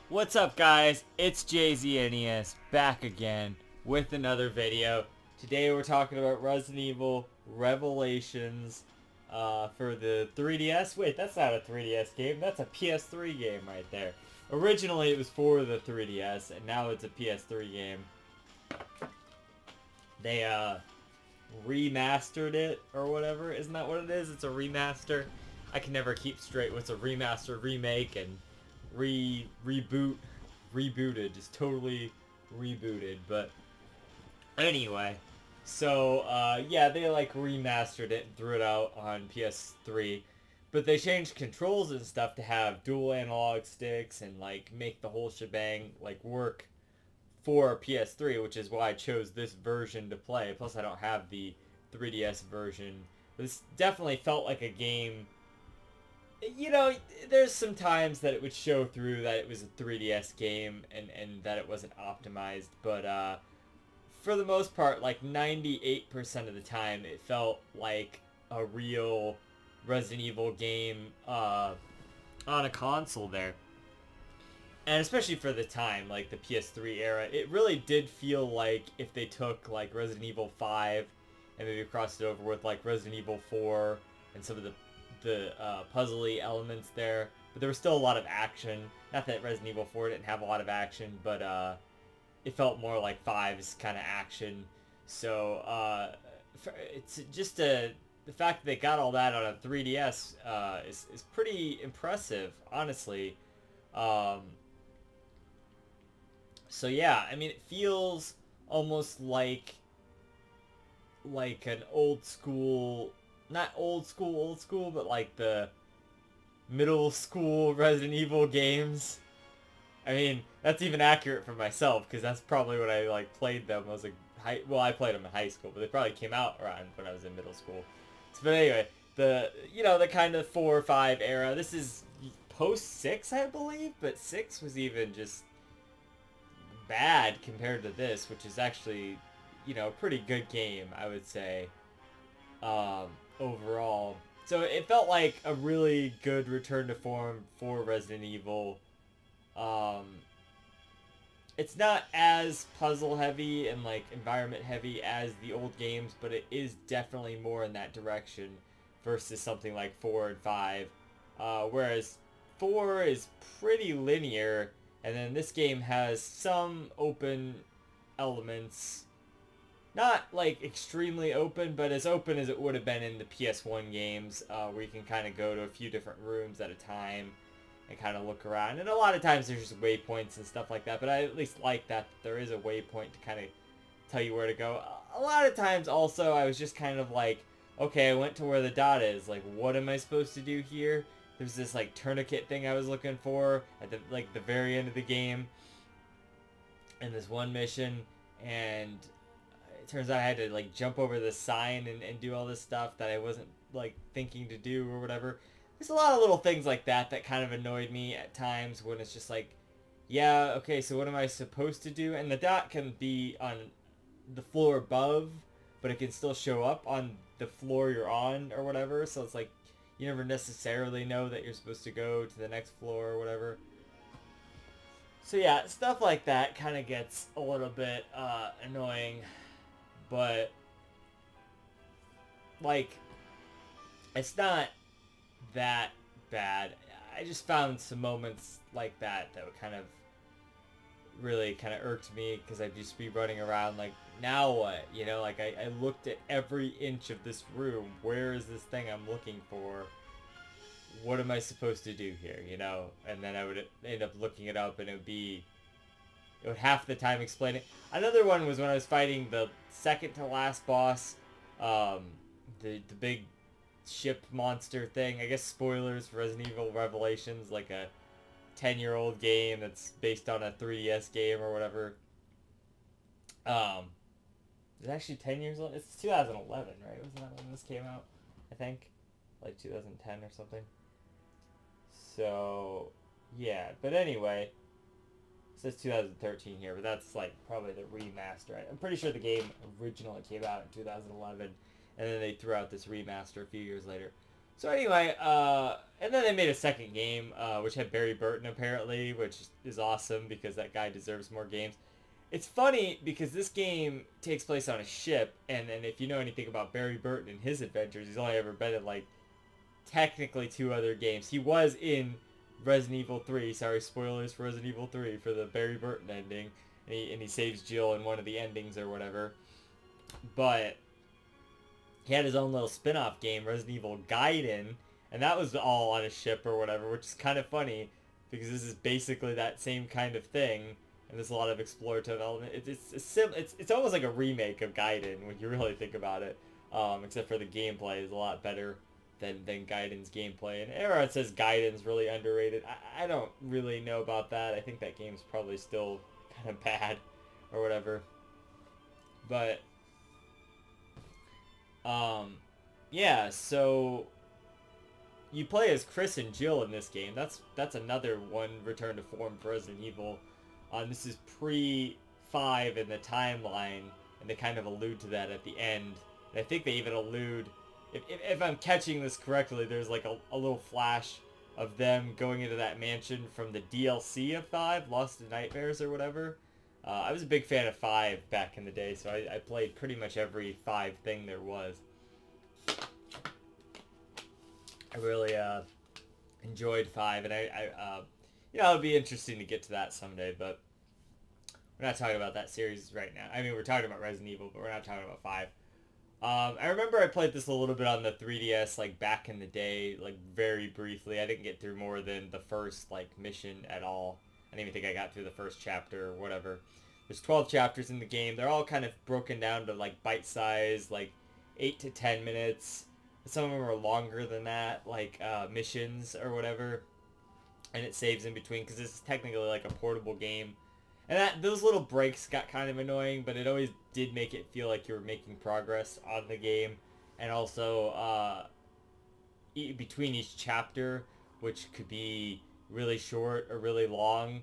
What's up, guys? It's JZNES back again with another video. Today we're talking about Resident Evil Revelations for the 3DS. Wait, that's not a 3DS game. That's a PS3 game right there. Originally it was for the 3DS, and now it's a PS3 game. They remastered it or whatever. Isn't that what it is? It's a remaster. I can never keep straight what's a remaster, remake, and rebooted, just totally rebooted. But anyway, so yeah, they like remastered it and threw it out on PS3, but they changed controls and stuff to have dual analog sticks and like make the whole shebang like work for PS3, which is why I chose this version to play. Plus I don't have the 3DS version. This definitely felt like a game. You know, there's some times that it would show through that it was a 3DS game and that it wasn't optimized, but for the most part, like 98% of the time, it felt like a real Resident Evil game on a console there. And especially for the time, like the PS3 era, it really did feel like if they took like Resident Evil 5 and maybe crossed it over with like Resident Evil 4 and some of the puzzly elements there, but there was still a lot of action. Not that Resident Evil 4 didn't have a lot of action, but it felt more like 5's kind of action. So it's just the fact that they got all that on a 3DS is pretty impressive, honestly. So yeah, I mean, it feels almost like an old school. Not old school, but like the middle school Resident Evil games. I mean, that's even accurate for myself, because that's probably what I like played them. I was like, well, I played them in high school, but they probably came out around when I was in middle school. So, but anyway, the kind of 4 or 5 era. This is post 6, I believe, but 6 was even just bad compared to this, which is actually, a pretty good game, I would say. Overall. So it felt like a really good return to form for Resident Evil. It's not as puzzle heavy and like environment heavy as the old games, but it is definitely more in that direction versus something like 4 and 5. Whereas 4 is pretty linear, and then this game has some open elements. Not, like, extremely open, but as open as it would have been in the PS1 games, where you can kind of go to a few different rooms at a time and kind of look around. And a lot of times there's just waypoints and stuff like that, but I at least like that there is a waypoint to kind of tell you where to go. A lot of times, also, I was just kind of like, okay, I went to where the dot is. Like, what am I supposed to do here? There's this, like, tourniquet thing I was looking for at the very end of the game in this one mission, and turns out I had to like jump over the sign and do all this stuff that I wasn't like thinking to do or whatever. There's a lot of little things like that that kind of annoyed me at times when it's just like, yeah, okay, so what am I supposed to do? And the dot can be on the floor above, but it can still show up on the floor you're on or whatever. So it's like you never necessarily know that you're supposed to go to the next floor or whatever. So yeah, stuff like that kind of gets a little bit annoying. But, like, it's not that bad. I just found some moments like that would kind of really kind of irked me, because I'd just be running around like, now what? Like I looked at every inch of this room. Where is this thing I'm looking for? What am I supposed to do here? And then I would end up looking it up, and it would half the time explain it. Another one was when I was fighting the second to last boss, the big ship monster thing. I guess spoilers for Resident Evil Revelations, like a 10-year-old game that's based on a 3DS game or whatever. It's actually 10 years old. It's 2011, right? Wasn't that when this came out? I think like 2010 or something. So yeah, but anyway. It says 2013 here, but that's like probably the remaster. I'm pretty sure the game originally came out in 2011, and then they threw out this remaster a few years later. So anyway, and then they made a second game, which had Barry Burton apparently, which is awesome because that guy deserves more games. It's funny because this game takes place on a ship, and if you know anything about Barry Burton and his adventures, he's only ever been in like technically two other games. He was in Resident Evil 3. Sorry, spoilers for Resident Evil 3 for the Barry Burton ending, and he saves Jill in one of the endings or whatever. But he had his own little spin-off game, Resident Evil Gaiden, and that was all on a ship or whatever, which is kind of funny because this is basically that same kind of thing, and there's a lot of explorative element. It's almost like a remake of Gaiden when you really think about it, except for the gameplay is a lot better than Gaiden's gameplay. And everyone says Gaiden's really underrated. I don't really know about that. I think that game's probably still kind of bad or whatever. But yeah, so you play as Chris and Jill in this game. That's another one return to form for Resident Evil. This is pre-5 in the timeline, and they kind of allude to that at the end. And I think they even allude, if I'm catching this correctly, there's like a little flash of them going into that mansion from the DLC of 5, Lost in Nightmares or whatever. I was a big fan of 5 back in the day, so I played pretty much every 5 thing there was. I really enjoyed 5, and you know, it'll be interesting to get to that someday, but we're not talking about that series right now. I mean, we're talking about Resident Evil, but we're not talking about 5. I remember I played this a little bit on the 3DS, like, back in the day, like, very briefly. I didn't get through more than the first, like, mission at all. I don't even think I got through the first chapter or whatever. There's 12 chapters in the game. They're all kind of broken down to, like, bite-sized, like, 8 to 10 minutes. Some of them are longer than that, like, missions or whatever. And it saves in between, because this is technically, like, a portable game. And those little breaks got kind of annoying, but it always did make it feel like you were making progress on the game. And also, between each chapter, which could be really short or really long,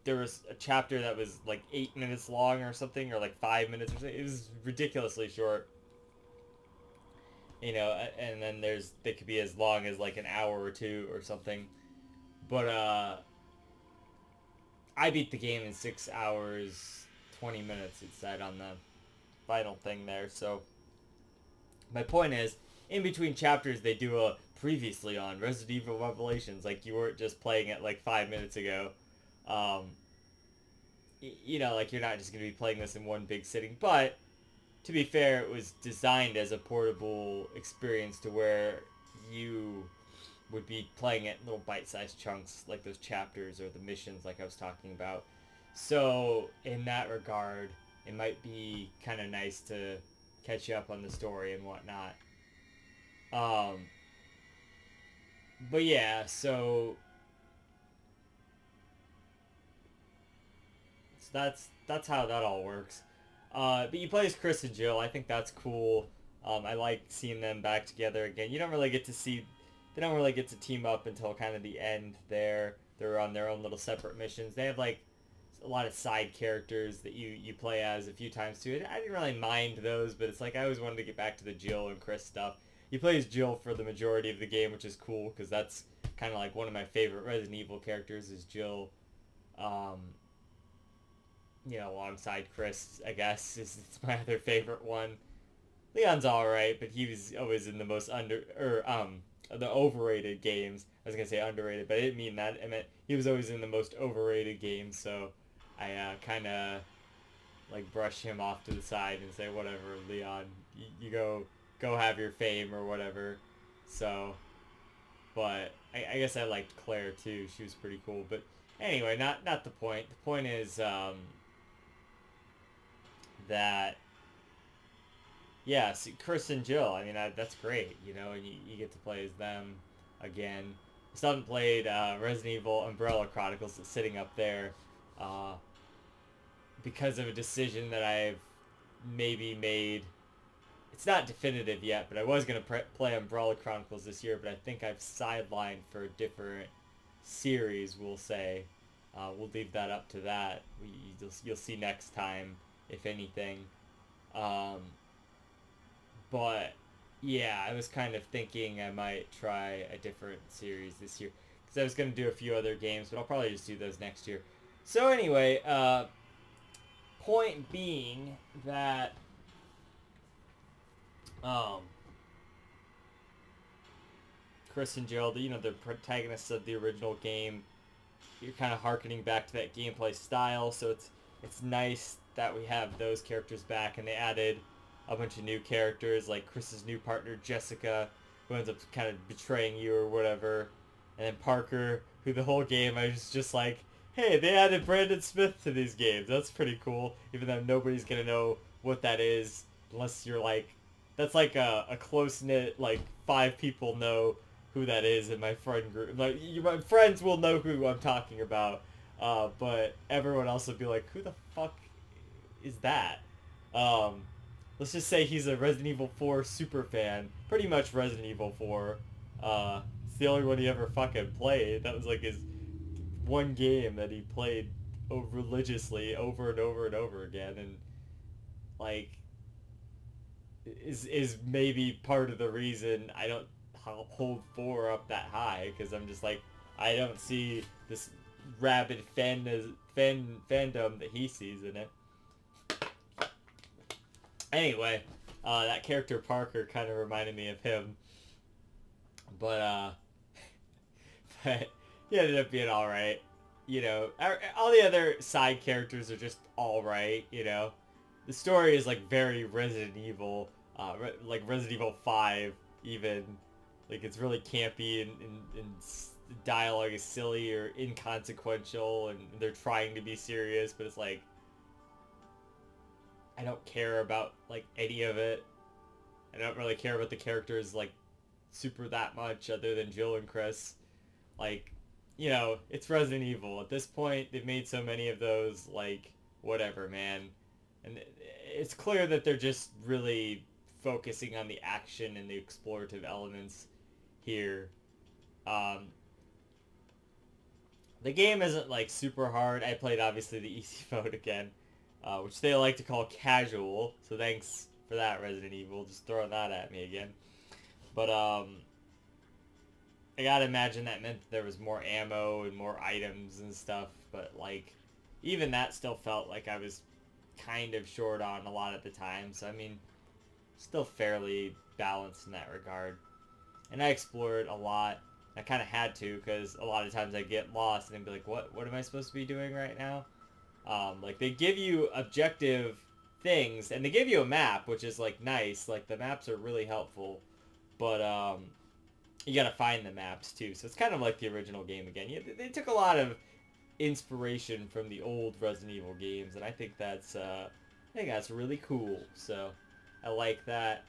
there was a chapter that was like 8 minutes long or something, or like 5 minutes or something. It was ridiculously short. You know, and then they could be as long as like an hour or two or something. But, I beat the game in 6 hours, 20 minutes, it said on the final thing there. So, my point is, in between chapters, they do a previously on Resident Evil Revelations, like you weren't just playing it like 5 minutes ago. You know, like you're not just going to be playing this in one big sitting. But, to be fair, it was designed as a portable experience to where you would be playing it in little bite-sized chunks, like those chapters or the missions like I was talking about. So, in that regard, it might be kind of nice to catch you up on the story and whatnot. But yeah, so that's how that all works. But you play as Chris and Jill. I think that's cool. I like seeing them back together again. You don't really get to see... They don't really get to team up until kind of the end there. They're on their own little separate missions. They have, like, a lot of side characters that you play as a few times, too. I didn't really mind those, but it's like I always wanted to get back to the Jill and Chris stuff. You play as Jill for the majority of the game, which is cool, because that's kind of like one of my favorite Resident Evil characters is Jill. You know, alongside Chris, I guess. It's my other favorite one. Leon's alright, but he was always in the most the overrated games. I was going to say underrated, but I didn't mean that. I meant he was always in the most overrated games, so I kind of like brush him off to the side and say, whatever, Leon, you go have your fame or whatever. So, but I guess I liked Claire too. She was pretty cool. But anyway, not the point. The point is that... Yeah, see, Chris and Jill, I mean, that's great, you know, and you get to play as them again. I still haven't played Resident Evil Umbrella Chronicles that's sitting up there because of a decision that I've maybe made. It's not definitive yet, but I was going to play Umbrella Chronicles this year, but I think I've sidelined for a different series, we'll say. We'll leave that up to that. You'll see next time, if anything. But yeah, I was kind of thinking I might try a different series this year because I was gonna do a few other games, but I'll probably just do those next year. So anyway, point being that um, Chris and Jill, you know, the protagonists of the original game, you're kind of harkening back to that gameplay style, so it's nice that we have those characters back, and they added a bunch of new characters, like Chris's new partner Jessica, who ends up kind of betraying you or whatever, and then Parker, who the whole game I was just like, hey, they added Brandon Smith to these games. That's pretty cool, even though nobody's gonna know what that is unless you're like, that's like a close knit, like 5 people know who that is in my friend group. Like my friends will know who I'm talking about, but everyone else will be like, "Who the fuck is that?" Um, let's just say he's a Resident Evil 4 super fan. Pretty much Resident Evil 4. It's the only one he ever fucking played. That was like his one game that he played religiously over and over and over again, and like is maybe part of the reason I don't hold 4 up that high, because I'm just like, I don't see this rabid fandom that he sees in it. Anyway, that character Parker kind of reminded me of him, but but he ended up being all right. You know, all the other side characters are just all right. You know, the story is like very Resident Evil, like Resident Evil 5 even. Like, it's really campy, and dialogue is silly or inconsequential, and they're trying to be serious, but it's like, I don't care about like any of it. I don't really care about the characters like super that much, other than Jill and Chris. Like, you know, it's Resident Evil. At this point, they've made so many of those, like, whatever, man. And it's clear that they're just really focusing on the action and the explorative elements here. Um, the game isn't like super hard. I played obviously the easy mode again, which they like to call casual. So thanks for that, Resident Evil. Just throwing that at me again. But I gotta imagine that meant there was more ammo and more items and stuff. But like, even that still felt like I was kind of short on a lot at the time. So I mean, still fairly balanced in that regard. And I explored a lot. I kind of had to, because a lot of times I get lost and I'd be like, what am I supposed to be doing right now? Like, they give you objective things, and they give you a map, which is like nice. Like, the maps are really helpful, but you gotta find the maps too. So it's kind of like the original game again. They took a lot of inspiration from the old Resident Evil games, and I think that's really cool. So I like that.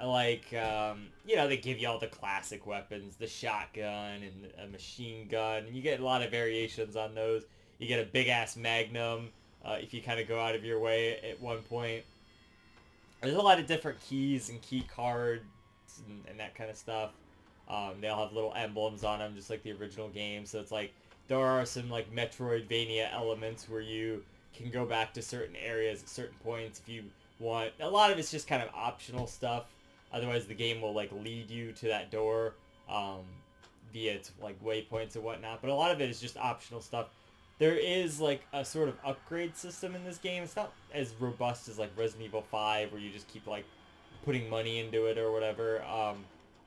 I like, you know, they give you all the classic weapons, the shotgun and a machine gun, and you get a lot of variations on those. You get a big-ass Magnum, if you kind of go out of your way at one point. There's a lot of different keys and key cards and that kind of stuff. They all have little emblems on them, just like the original game, so it's like, there are some, like, Metroidvania elements where you can go back to certain areas at certain points if you want. A lot of it's just kind of optional stuff. Otherwise, the game will, like, lead you to that door via its, like, waypoints and whatnot. But a lot of it is just optional stuff. There is, like, a sort of upgrade system in this game. It's not as robust as, like, Resident Evil 5, where you just keep, like, putting money into it or whatever.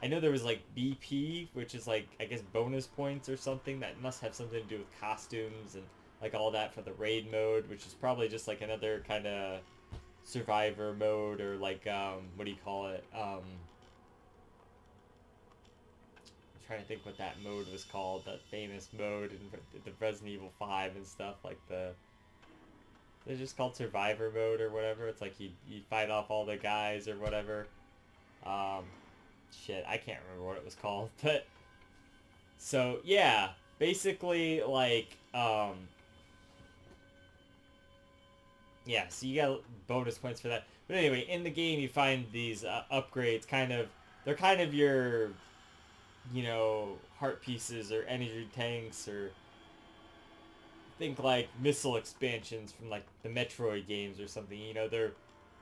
I know there was, like, BP, which is, like, I guess bonus points or something. That must have something to do with costumes and, like, all that for the raid mode, which is probably just, like, another kind of survivor mode, or like what do you call it, I'm trying to think what that mode was called, that famous mode in the Resident Evil 5 and stuff, like it's just called survivor mode or whatever. It's like you fight off all the guys or whatever. Shit, I can't remember what it was called. But so yeah, basically, like, yeah, so you got bonus points for that. But anyway, in the game you find these upgrades, they're kind of your, you know, heart pieces or energy tanks, or think like missile expansions from like the Metroid games or something. You know, they're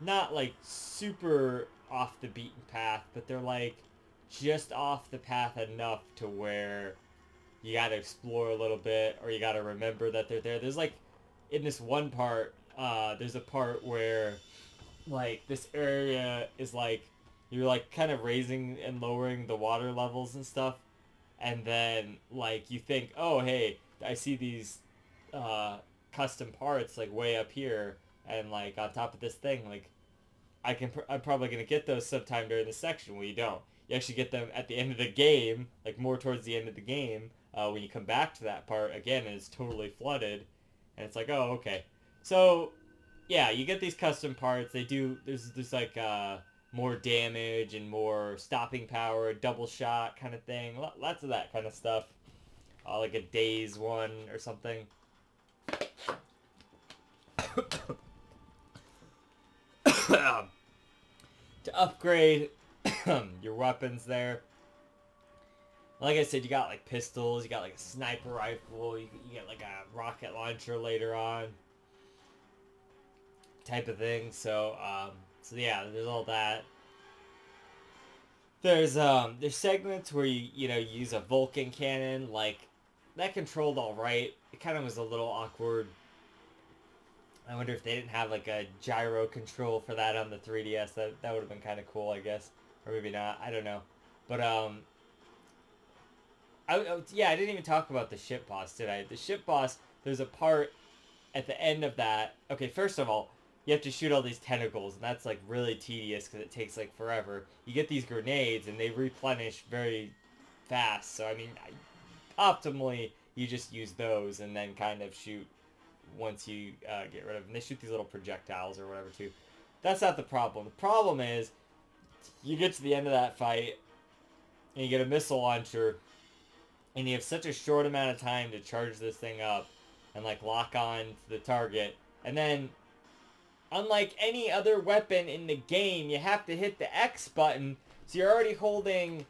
not like super off the beaten path, but they're like just off the path enough to where you gotta explore a little bit, or you gotta remember that they're there. There's like, in this one part, there's a part where, like, this area is like, you're like kind of raising and lowering the water levels and stuff, and then like you think, oh hey, I see these uh, custom parts like way up here, and like on top of this thing, like I'm probably gonna get those sometime during the section. Well, you don't. You actually get them at the end of the game, like more towards the end of the game, when you come back to that part again, and it's totally flooded, and it's like, oh, okay. So, yeah, you get these custom parts. They do. There's like more damage and more stopping power, double shot kind of thing. Lots of that kind of stuff. Like a daze one or something. To upgrade your weapons there. Like I said, you got like pistols, you got like a sniper rifle, you get like a rocket launcher later on, type of thing. So yeah, there's all that. There's segments where you use a Vulcan cannon, like that controlled all right. It kind of was a little awkward. I wonder if they didn't have like a gyro control for that on the 3DS. That would have been kind of cool, I guess, or maybe not. I don't know, but yeah, I didn't even talk about the ship boss, did I? The ship boss, there's a part at the end of that. Okay, first of all, you have to shoot all these tentacles, and that's like really tedious because it takes like forever. You get these grenades, and they replenish very fast. So I mean, optimally, you just use those and then kind of shoot once you get rid of them. They shoot these little projectiles or whatever too. That's not the problem. The problem is you get to the end of that fight, and you get a missile launcher, and you have such a short amount of time to charge this thing up and like lock on to the target, and then unlike any other weapon in the game, you have to hit the X button, so you're already holding,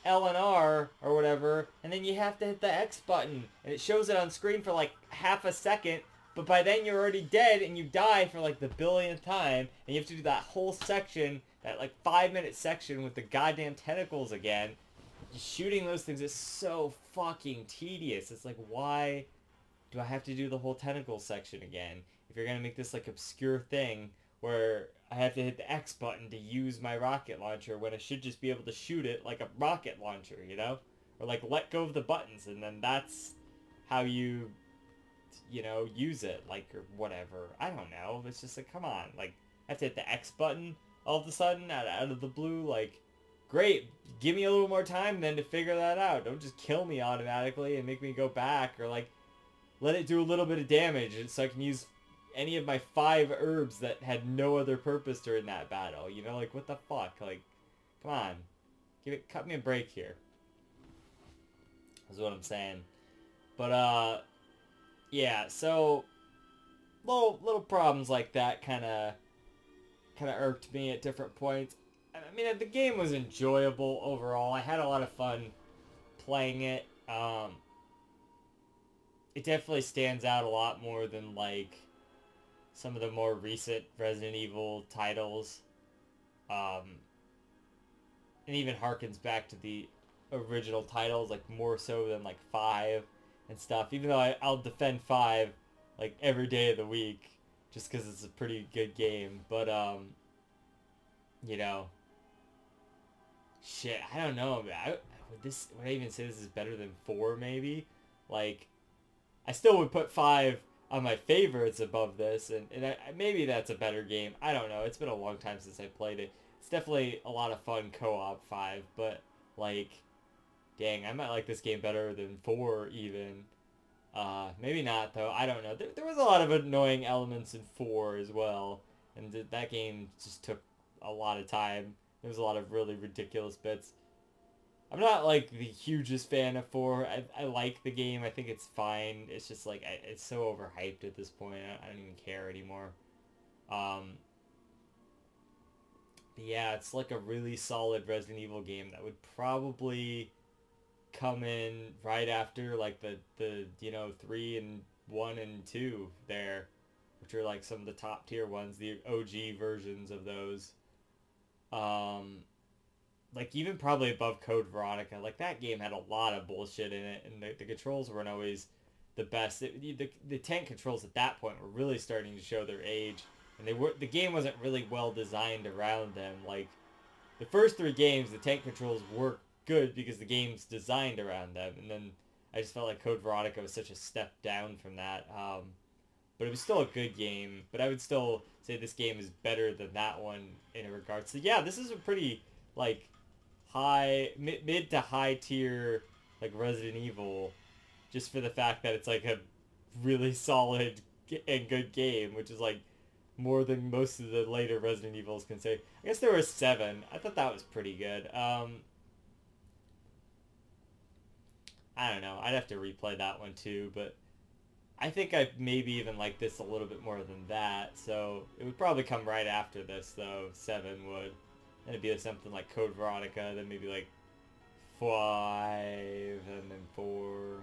L and R or whatever, and then you have to hit the X button, and it shows it on screen for like half a second, but by then you're already dead and you die for like the billionth time, and you have to do that whole section, that like 5-minute section with the goddamn tentacles again. Shooting those things is so fucking tedious. It's like, why do I have to do the whole tentacle section again? If you're gonna make this like obscure thing where I have to hit the X button to use my rocket launcher when I should just be able to shoot it like a rocket launcher, or like let go of the buttons, and then that's how you use it, like, or whatever. I don't know. It's just like, come on, like, I have to hit the X button all of a sudden out of the blue. Like, great, give me a little more time then to figure that out. Don't just kill me automatically and make me go back, or like let it do a little bit of damage so I can use any of my 5 herbs that had no other purpose during that battle. Like, what the fuck? Like, come on, cut me a break here. That's what I'm saying. But yeah, so little problems like that kind of irked me at different points. I mean, the game was enjoyable overall. I had a lot of fun playing it. It definitely stands out a lot more than like some of the more recent Resident Evil titles. And even harkens back to the original titles, like more so than like 5 and stuff. Even though I'll defend 5 like every day of the week just because it's a pretty good game. But shit, I don't know. Would I even say this is better than 4? Maybe. Like, I still would put 5 on my favorites above this, and maybe that's a better game. I don't know. It's been a long time since I played it. It's definitely a lot of fun co-op 5, but like, dang, I might like this game better than 4 even. Maybe not though. I don't know. There was a lot of annoying elements in 4 as well, and that game just took a lot of time. There was a lot of really ridiculous bits. I'm not like the hugest fan of 4. I like the game. I think it's fine. It's just like it's so overhyped at this point. I don't even care anymore. But yeah, it's like a really solid Resident Evil game that would probably come in right after like the 3 and 1 and 2 there, which are like some of the top tier ones, the OG versions of those. Like even probably above Code Veronica. Like that game had a lot of bullshit in it, and the controls weren't always the best. The tank controls at that point were really starting to show their age, and the game wasn't really well designed around them. Like the first 3 games, the tank controls were good because the game's designed around them, and then I just felt like Code Veronica was such a step down from that. But it was still a good game. But I would still say this game is better than that one in regards to, yeah, this is a pretty like high mid to high tier like Resident Evil, just for the fact that it's like a really solid and good game, which is like more than most of the later Resident Evils can say. I guess there were 7. I thought that was pretty good. I don't know. I'd have to replay that one too, but I think I maybe even like this a little bit more than that. So it would probably come right after this, though. 7 would. And it'd be something like Code Veronica, then maybe like 5, and then 4,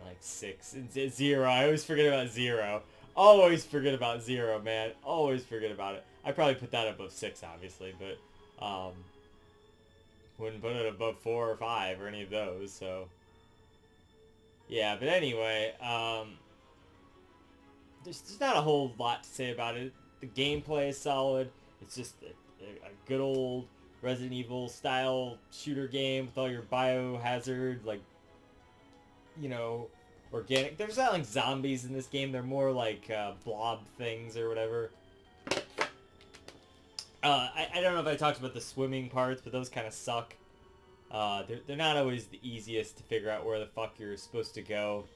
like 6, and 0. I always forget about 0. Always forget about 0, man. Always forget about it. I'd probably put that above 6, obviously, but wouldn't put it above 4 or 5 or any of those, so yeah. But anyway, there's not a whole lot to say about it. The gameplay is solid. It's just a good old Resident Evil style shooter game with all your biohazard, like, you know, organic. There's not like zombies in this game. They're more like blob things or whatever. I don't know if I talked about the swimming parts, but those kind of suck. They're not always the easiest to figure out where the fuck you're supposed to go.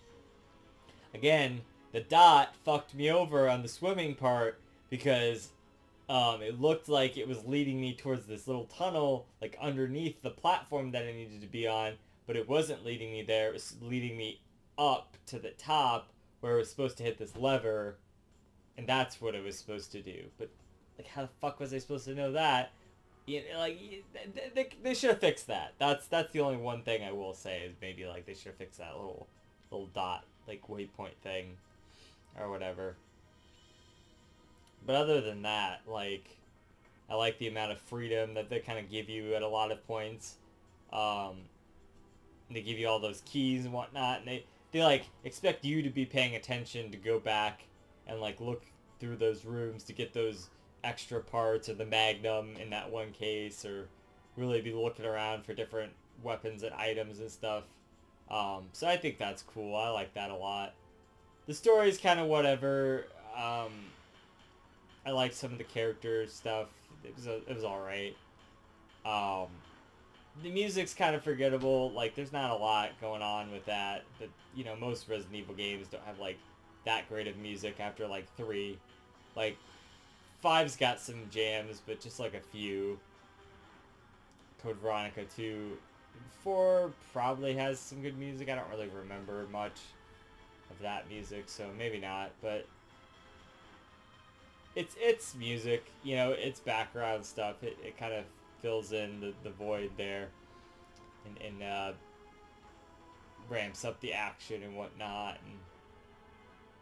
Again, the dot fucked me over on the swimming part because it looked like it was leading me towards this little tunnel, like underneath the platform that I needed to be on, but it wasn't leading me there. It was leading me up to the top where I was supposed to hit this lever, and that's what it was supposed to do. But like, how the fuck was I supposed to know that? You know, like, they should have fixed that. That's the only one thing I will say is maybe like they should have fixed that little dot, like waypoint thing or whatever. But other than that, like, I like the amount of freedom that they kind of give you at a lot of points. They give you all those keys and whatnot, and they like expect you to be paying attention to go back and like look through those rooms to get those extra parts or the Magnum in that one case, or really be looking around for different weapons and items and stuff. So I think that's cool. I like that a lot. The story's kind of whatever. I like some of the character stuff. It was alright. The music's kind of forgettable. Like, there's not a lot going on with that. But, you know, most Resident Evil games don't have, like, that great of music after, like, 3. Like, 5's got some jams, but just, like, a few. Code Veronica 2. 4 probably has some good music. I don't really remember much of that music, so maybe not. But it's music. You know, it's background stuff. It kind of fills in the void there, and ramps up the action and whatnot, and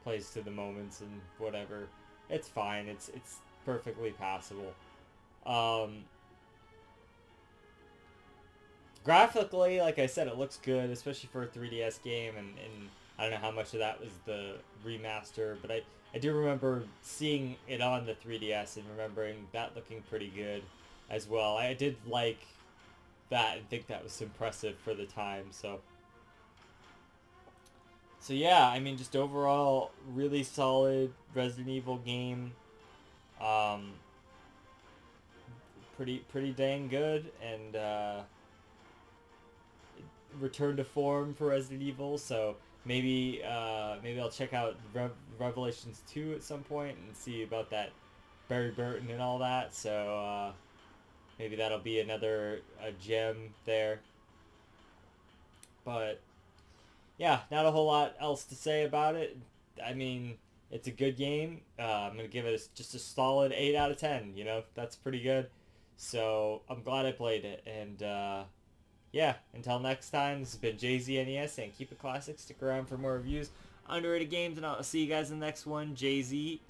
plays to the moments and whatever. It's fine. It's perfectly passable. Graphically, like I said, it looks good, especially for a 3DS game, and I don't know how much of that was the remaster, but I do remember seeing it on the 3DS and remembering that looking pretty good as well. I did like that and think that was impressive for the time, so yeah, I mean, just overall, really solid Resident Evil game. Pretty dang good, and return to form for Resident Evil, so maybe I'll check out Revelations 2 at some point and see about that Barry Burton and all that, so maybe that'll be another gem there. But yeah, not a whole lot else to say about it. I mean, it's a good game. I'm going to give it just a solid 8 out of 10, you know, that's pretty good. So I'm glad I played it, and yeah, until next time, this has been JZNES, and keep it classic. Stick around for more reviews. Underrated Games, and I'll see you guys in the next one. JZ